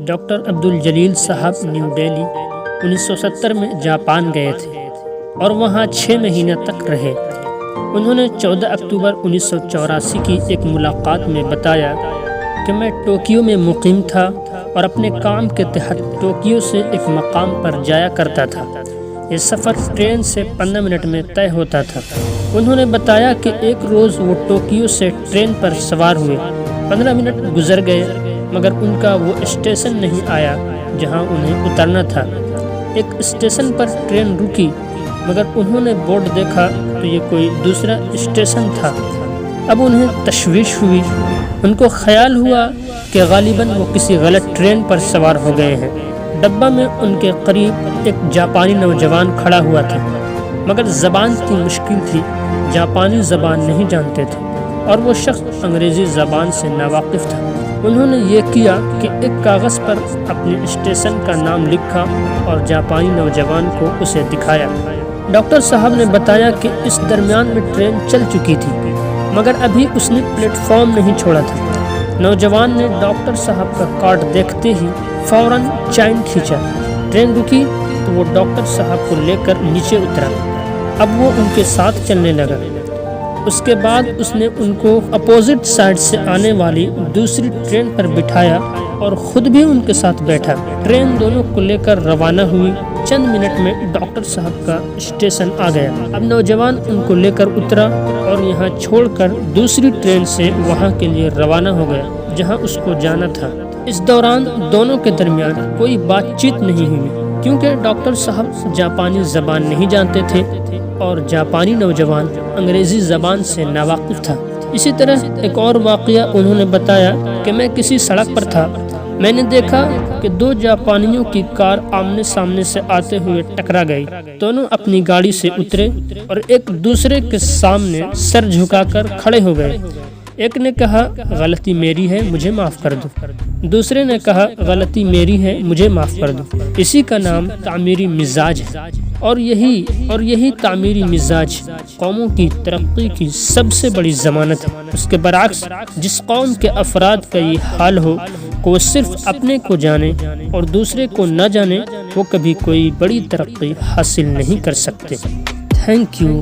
Doctor Abdul Jalil صاحب new Delhi 1970 میں Japan گئے تھے اور وہاں 6 مہینے تک رہے۔ انہوں نے 14 اکتوبر 1984 کی ایک ملاقات میں بتایا کہ میں ٹوکیو میں مقیم تھا اور اپنے کام کے تحت ٹوکیو سے ایک مقام پر جایا کرتا تھا۔ یہ سفر ٹرین سے 15 منٹ میں طے ہوتا تھا۔ انہوں نے بتایا کہ ایک روز وہ ٹوکیو سے ٹرین پر سوار ہوئے۔ 15 منٹ گزر گئے مگر ان کا وہ اسٹیشن نہیں آیا جہاں انہیں اترنا تھا۔ ایک اسٹیشن پر ٹرین رکی مگر انہوں نے بورڈ دیکھا تو یہ کوئی دوسرا اسٹیشن تھا۔ اب انہیں تشویش ہوئی۔ ان کو خیال ہوا کہ غالباً وہ کسی غلط ٹرین پر سوار ہو گئے ہیں۔ ڈبہ میں ان کے قریب ایک جاپانی نوجوان کھڑا ہوا تھا مگر زبان کی مشکل تھی، جاپانی زبان نہیں جانتے تھے اور وہ شخص انگریزی زبان سے ناواقف تھا۔ انہوں نے یہ کیا کہ ایک کاغذ پر اپنے اسٹیشن کا نام لکھا اور جاپانی نوجوان کو اسے دکھایا۔ ڈاکٹر صاحب نے بتایا کہ اس درمیان میں ٹرین چل چکی تھی مگر ابھی اس نے پلیٹ فارم نہیں چھوڑا تھا۔ نوجوان نے ڈاکٹر صاحب کا کارڈ دیکھتے ہی فوراً چین کھینچا۔ ٹرین رکی تو وہ ڈاکٹر صاحب کو لے کر نیچے اترا۔ اب وہ ان کے ساتھ چلنے لگا۔ اس کے بعد اس نے ان کو اپوزٹ سائڈ سے آنے والی دوسری ٹرین پر بٹھایا اور خود بھی ان کے ساتھ بیٹھا۔ ٹرین دونوں کو لے کر روانہ ہوئی۔ چند منٹ میں ڈاکٹر صاحب کا اسٹیشن آ گیا۔ اب نوجوان ان کو لے کر اترا اور یہاں چھوڑ کر دوسری ٹرین سے وہاں کے لیے روانہ ہو گیا جہاں اس کو جانا تھا۔ اس دوران دونوں کے درمیان کوئی بات چیت نہیں ہوئی کیونکہ ڈاکٹر صاحب جاپانی زبان نہیں جانتے تھے اور جاپانی نوجوان انگریزی زبان سے ناواقف تھا۔ اسی طرح ایک اور واقعہ انہوں نے بتایا کہ میں کسی سڑک پر تھا، میں نے دیکھا کہ 2 جاپانیوں کی کار آمنے سامنے سے آتے ہوئے ٹکرا گئی۔ دونوں اپنی گاڑی سے اترے اور ایک دوسرے کے سامنے سر جھکا کر کھڑے ہو گئے۔ ایک نے کہا غلطی میری ہے، مجھے معاف کر دو۔ دوسرے نے کہا غلطی میری ہے، مجھے معاف کر دو۔ اسی کا نام تعمیری مزاج ہے اور یہی تعمیری مزاج قوموں کی ترقی کی سب سے بڑی ضمانت ہے۔ اس کے برعکس جس قوم کے افراد کا یہ حال ہو کہ وہ صرف اپنے کو جانے اور دوسرے کو نہ جانے، وہ کبھی کوئی بڑی ترقی حاصل نہیں کر سکتے۔ Thank you.